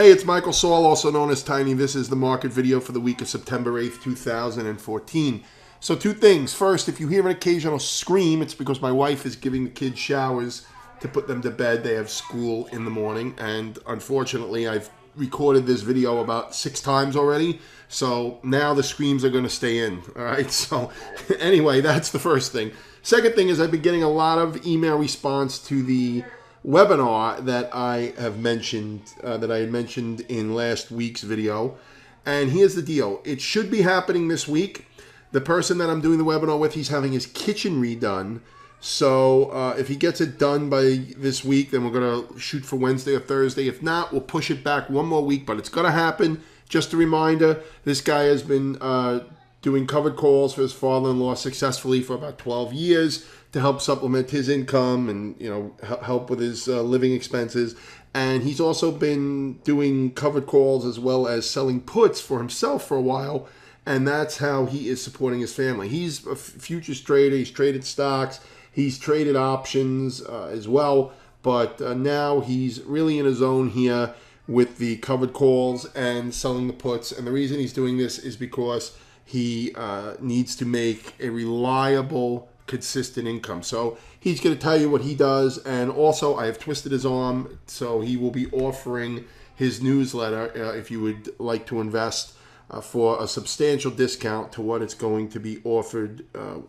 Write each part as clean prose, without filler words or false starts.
Hey, it's Michael Saul, also known as Tiny. This is the market video for the week of September 8th, 2014. So two things. First, if you hear an occasional scream, it's because my wife is giving the kids showers to put them to bed. They have school in the morning, and unfortunately, I've recorded this video about 6 times already, so now the screams are going to stay in. All right, so anyway, that's the first thing. Second thing is I've been getting a lot of email response to the webinar that I have mentioned, that I had mentioned in last week's video. And here's the deal. It should be happening this week. The person that I'm doing the webinar with, he's having his kitchen redone. So if he gets it done by this week, then we're going to shoot for Wednesday or Thursday. If not, we'll push it back one more week, but it's going to happen. Just a reminder, this guy has been doing covered calls for his father-in-law successfully for about 12 years to help supplement his income and, you know, help with his living expenses. And he's also been doing covered calls as well as selling puts for himself for a while. And that's how he is supporting his family. He's a futures trader. He's traded stocks. He's traded options as well. But now he's really in a zone here with the covered calls and selling the puts. And the reason he's doing this is because he needs to make a reliable, consistent income. So he's going to tell you what he does. And also, I have twisted his arm, so he will be offering his newsletter if you would like to invest for a substantial discount to what it's going to be offered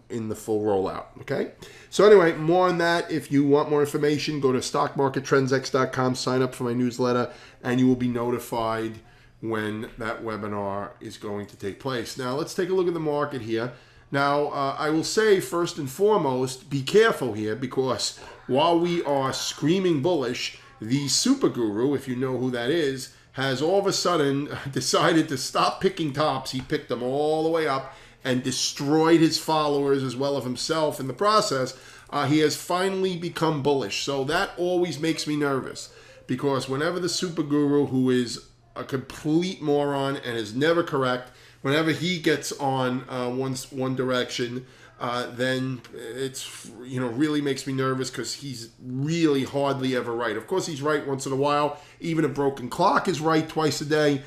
in the full rollout. Okay. So anyway, more on that. If you want more information, go to stockmarkettrendsex.com, sign up for my newsletter, and you will be notified when that webinar is going to take place. Now, let's take a look at the market here. Now, I will say first and foremost, be careful here, because while we are screaming bullish, the super guru, if you know who that is, has all of a sudden decided to stop picking tops. He picked them all the way up and destroyed his followers as well as himself in the process. He has finally become bullish. So that always makes me nervous, because whenever the super guru, who is a complete moron and is never correct, whenever he gets on one direction, then it's, you know, really makes me nervous, because he's really hardly ever right. Of course, he's right once in a while. Even a broken clock is right twice a day.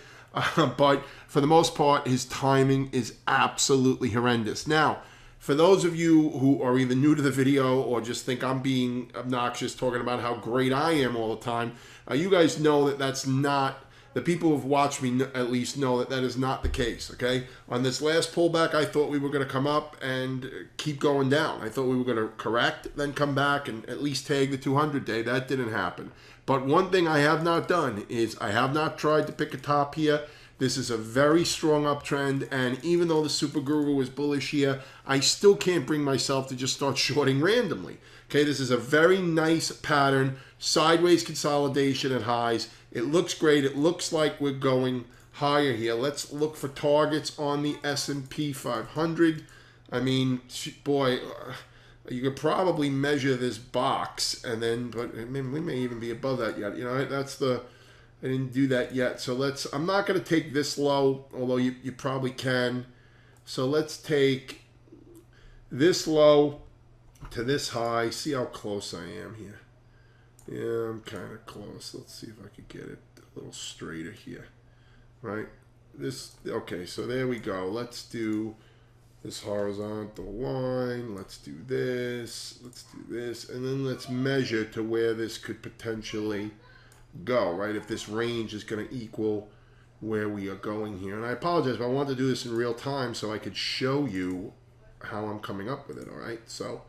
But for the most part, his timing is absolutely horrendous. Now, for those of you who are either new to the video or just think I'm being obnoxious talking about how great I am all the time, you guys know that that's not. The people who've watched me at least know that that is not the case, okay? On this last pullback, I thought we were going to come up and keep going down. I thought we were going to correct, then come back and at least tag the 200-day. That didn't happen. But one thing I have not done is I have not tried to pick a top here. This is a very strong uptrend, and even though the super guru is bullish here, I still can't bring myself to just start shorting randomly. Okay, this is a very nice pattern, sideways consolidation at highs. It looks great. It looks like we're going higher here. Let's look for targets on the S&P 500. I mean, boy, you could probably measure this box, and then, but I mean, we may even be above that yet. You know, that's the, I didn't do that yet. So let's, I'm not going to take this low, although you probably can. So let's take this low to this high. See how close I am here. Yeah, I'm kind of close. Let's see if I could get it a little straighter here. Right? This, okay, so there we go. Let's do this horizontal line. Let's do this. Let's do this. And then let's measure to where this could potentially go, right? If this range is going to equal where we are going here. And I apologize, but I want to do this in real time so I could show you how I'm coming up with it, all right? So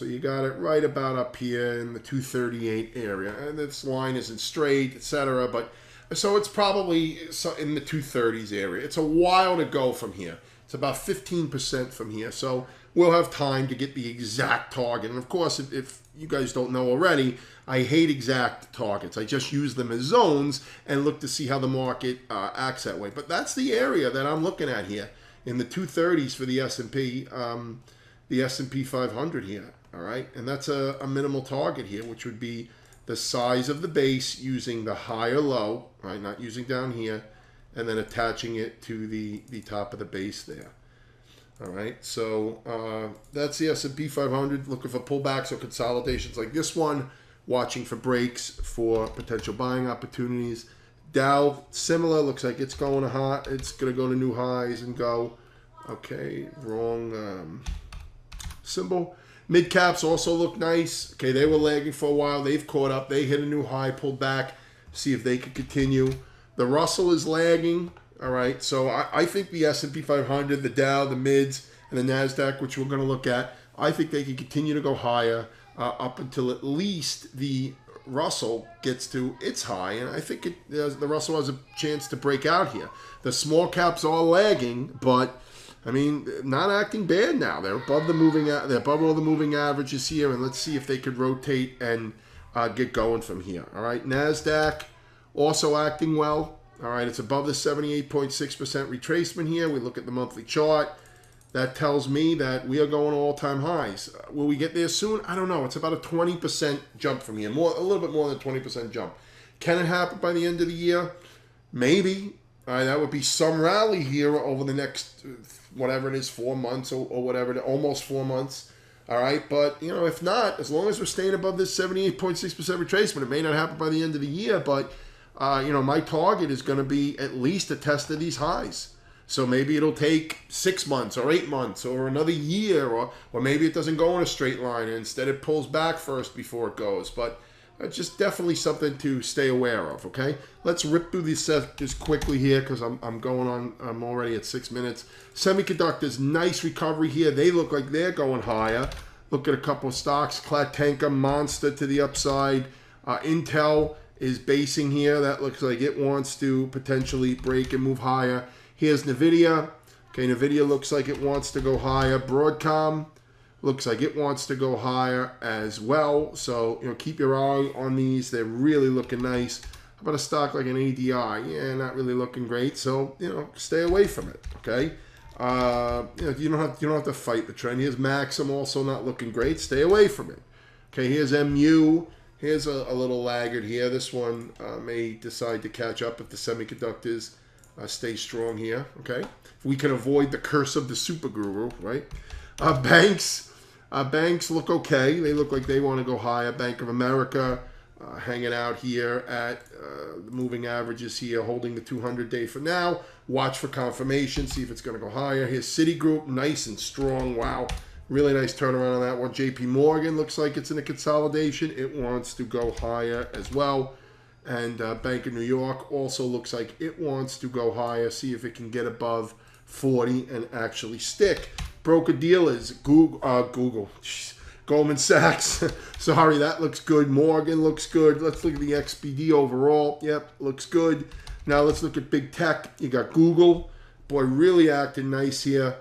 you got it right about up here in the 238 area, and this line isn't straight, etc. But so it's probably in the 230s area. It's a while to go from here. It's about 15% from here, so we'll have time to get the exact target. And of course, if you guys don't know already, I hate exact targets. I just use them as zones and look to see how the market acts that way. But that's the area that I'm looking at here in the 230s for the S&P. The S&P 500 here, all right? And that's a minimal target here, which would be the size of the base using the high or low, right? Not using down here, and then attaching it to the top of the base there. All right, so that's the S&P 500. Looking for pullbacks or consolidations like this one watching for breaks for potential buying opportunities. Dow, similar, looks like it's going hot. It's going to go to new highs and go. Okay, wrong symbol. Mid caps also look nice. Okay, they were lagging for a while. They've caught up. They hit a new high, pulled back. See if they could continue. The Russell is lagging. All right, so I think the S&P 500, the Dow, the mids, and the Nasdaq, which we're going to look at, I think they can continue to go higher up until at least the Russell gets to its high, and I think the Russell has a chance to break out here. The small caps are lagging, but I mean, not acting bad now. They're above the they're above all the moving averages here, and let's see if they could rotate and get going from here. All right, Nasdaq also acting well. All right, it's above the 78.6% retracement here. We look at the monthly chart. That tells me that we are going to all-time highs. Will we get there soon? I don't know. It's about a 20% jump from here, a little bit more than a 20% jump. Can it happen by the end of the year? Maybe. All right, that would be some rally here over the next, whatever it is, 4 months or whatever, almost 4 months. All right, but, you know, if not, as long as we're staying above this 78.6% retracement, it may not happen by the end of the year, but, you know, my target is going to be at least a test of these highs. So maybe it'll take 6 months or 8 months or another year, or maybe it doesn't go in a straight line and instead it pulls back first before it goes. But it's just definitely something to stay aware of, okay? Let's rip through these sectors quickly here because I'm going on, I'm already at 6 minutes. Semiconductors, nice recovery here. They look like they're going higher. Look at a couple of stocks. Klatanka, Monster to the upside. Intel is basing here. That looks like it wants to potentially break and move higher. Here's NVIDIA. Okay, NVIDIA looks like it wants to go higher. Broadcom looks like it wants to go higher as well. So, you know, keep your eye on these. They're really looking nice. How about a stock like an ADI? Yeah, not really looking great. So, you know, stay away from it, okay? You know, you don't have to fight the trend. Here's Maxim, also not looking great. Stay away from it. Okay, here's MU. Here's a little laggard here. This one may decide to catch up if the semiconductors stay strong here, okay? We can avoid the curse of the super guru, right? Banks look okay. They look like they want to go higher. Bank of America hanging out here at the moving averages here, holding the 200-day for now. Watch for confirmation, see if it's going to go higher. Here's Citigroup, nice and strong. Wow, really nice turnaround on that one. JP Morgan looks like it's in a consolidation. It wants to go higher as well. And Bank of New York also looks like it wants to go higher, see if it can get above 40 and actually stick. Broker-dealers, Google, Goldman Sachs, sorry, that looks good. Morgan looks good. Let's look at the XBD overall. Yep, looks good. Now let's look at big tech. You got Google. Boy, really acting nice here.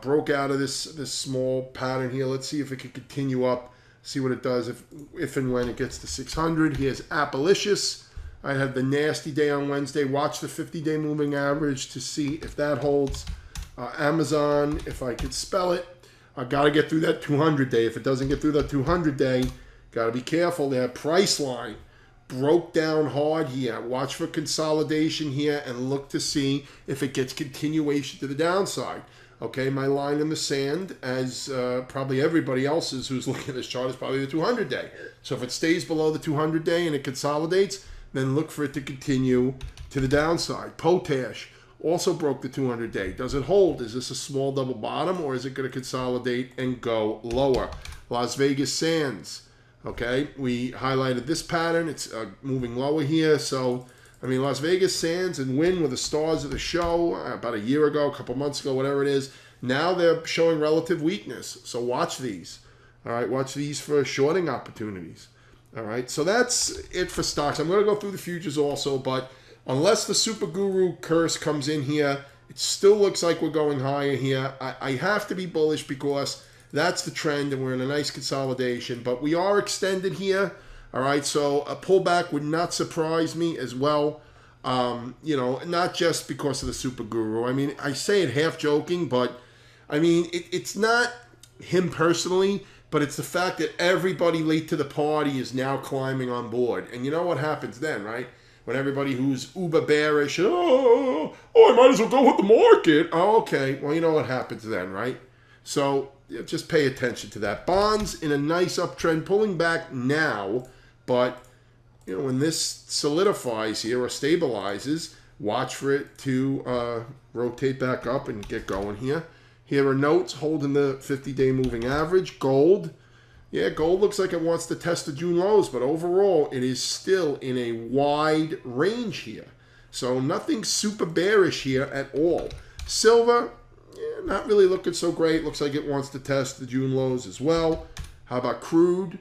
Broke out of this small pattern here. Let's see if it can continue up. See what it does if and when it gets to 600. Here's Appalicious. I had the nasty day on Wednesday. Watch the 50-day moving average to see if that holds. Amazon, if I could spell it. I got to get through that 200-day. If it doesn't get through that 200-day, got to be careful there. Priceline broke down hard here. Watch for consolidation here and look to see if it gets continuation to the downside. Okay, my line in the sand, as probably everybody else's who's looking at this chart, is probably the 200-day. So if it stays below the 200-day and it consolidates, then look for it to continue to the downside. Potash also broke the 200-day. Does it hold? Is this a small double bottom, or is it going to consolidate and go lower? Las Vegas Sands. Okay, we highlighted this pattern. It's moving lower here. So, I mean, Las Vegas Sands and Wynn were the stars of the show about a year ago, a couple months ago, whatever it is. Now they're showing relative weakness. So watch these. All right, watch these for shorting opportunities. All right, so that's it for stocks. I'm going to go through the futures also, but unless the super guru curse comes in here, it still looks like we're going higher here. I have to be bullish because that's the trend and we're in a nice consolidation, but we are extended here. All right, so a pullback would not surprise me as well. You know, not just because of the super guru. I mean, I say it half joking, but I mean, it's not him personally, but it's the fact that everybody late to the party is now climbing on board. And you know what happens then, right? When everybody who's uber bearish, I might as well go with the market. Oh, okay. Well, you know what happens then, right? So just pay attention to that. Bonds in a nice uptrend, pulling back now, but when this solidifies here or stabilizes, watch for it to rotate back up and get going here. Here are notes holding the 50-day moving average. Gold. Yeah, gold looks like it wants to test the June lows, but overall it is still in a wide range here. So nothing super bearish here at all. Silver, not really looking so great. Looks like it wants to test the June lows as well. How about crude?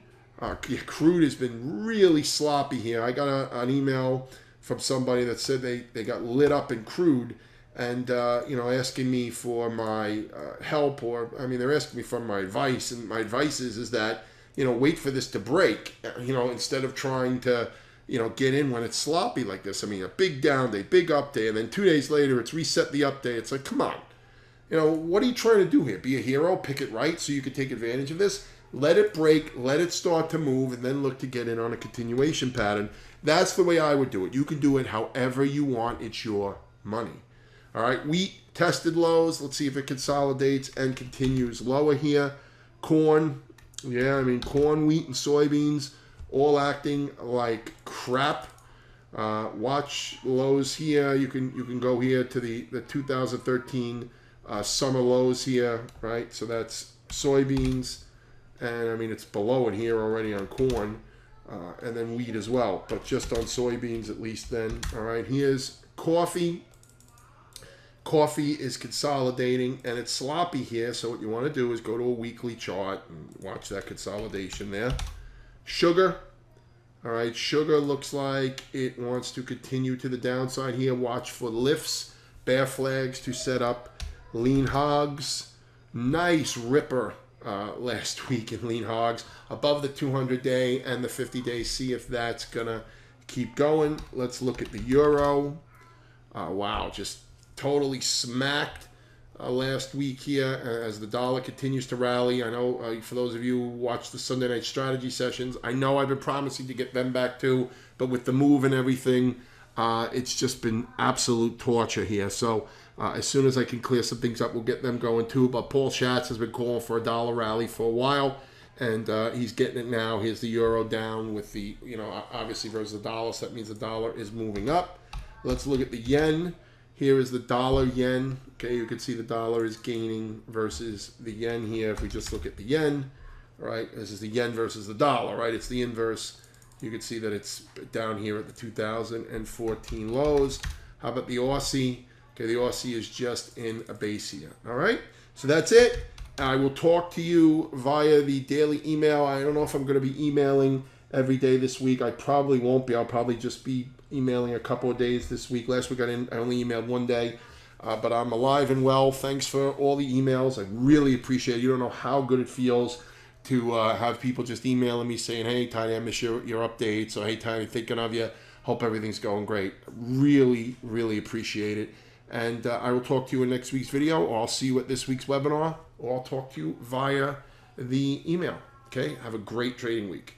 Crude has been really sloppy here. I got an email from somebody that said they got lit up in crude and, asking me for my help, or, they're asking me for my advice. And my advice is that, wait for this to break, instead of trying to, get in when it's sloppy like this. A big down day, big up day, and then 2 days later it's reset the up day. It's like, come on. What are you trying to do here? Be a hero, pick it right so you can take advantage of this? Let it break, let it start to move, and then look to get in on a continuation pattern. That's the way I would do it. You can do it however you want. It's your money. All right, wheat tested lows. Let's see if it consolidates and continues lower here. Corn, corn, wheat, and soybeans all acting like crap. Watch lows here. You can go here to the 2013 summer lows here, right? So that's soybeans, and it's below it here already on corn, and then wheat as well, but just on soybeans at least then. All right, here's coffee. Coffee is consolidating, and it's sloppy here, so what you want to do is go to a weekly chart and watch that consolidation there. Sugar. All right, sugar looks like it wants to continue to the downside here. Watch for lifts, bear flags to set up. Lean hogs, nice ripper last week in lean hogs, above the 200-day and the 50-day. See if that's going to keep going. Let's look at the euro. Wow, just totally smacked last week here as the dollar continues to rally. I know for those of you who watch the Sunday night strategy sessions, I know I've been promising to get them back too, but with the move and everything, it's just been absolute torture here. So as soon as I can clear some things up, we'll get them going too. But Paul Schatz has been calling for a dollar rally for a while, and he's getting it now. Here's the euro down with the, obviously versus the dollar, so that means the dollar is moving up. Let's look at the yen. Here is the dollar yen. Okay, you can see the dollar is gaining versus the yen here. If we just look at the yen, right, this is the yen versus the dollar, right? It's the inverse. You can see that it's down here at the 2014 lows. How about the Aussie? Okay, the Aussie is just in a base here. All right, so that's it. I will talk to you via the daily email. I don't know if I'm going to be emailing every day this week. I probably won't be. I'll probably just be emailing a couple of days this week. Last week I only emailed one day, but I'm alive and well. Thanks for all the emails. I really appreciate it. You don't know how good it feels to have people just emailing me saying, hey, Tiny, I miss your updates. Or, hey, Tiny, thinking of you. Hope everything's going great. Really, really appreciate it. And I will talk to you in next week's video, or I'll see you at this week's webinar, or I'll talk to you via the email. Okay? Have a great trading week.